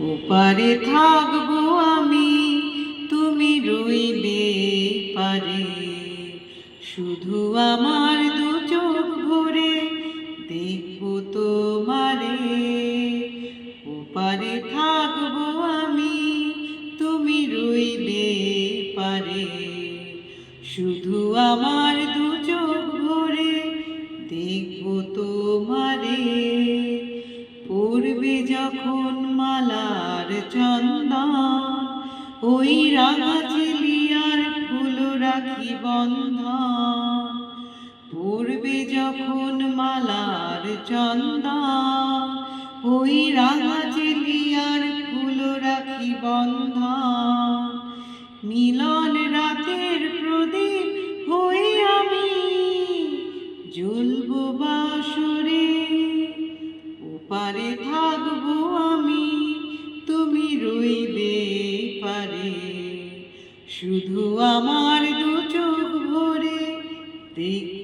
ওপারে থাকবো আমি, তুমি রইবে পারে। শুধু আমার দু চোখ ভরে দেখবো তোমারে। ওপারে থাকবো আমি, তুমি রইবে পারে। শুধু আমার দু চোখ ভরে দেখবো তোমারে। পড়বে যখন মালার চন্দন, ওই রাঙা চিলিয়ার ফুল রাখি বন্ধন। পড়বে যখন মালার চন্দন, ওই রাঙা চিলিয়ার ফুল রাখি বন্ধন। মিলন রাতের প্রদীপ হই আমি, জ্বলবো বাসরে। ওপারে থাকবো আমি, তুমি রইবে পারে। শুধু আমার দু চোখ ভরে দেখ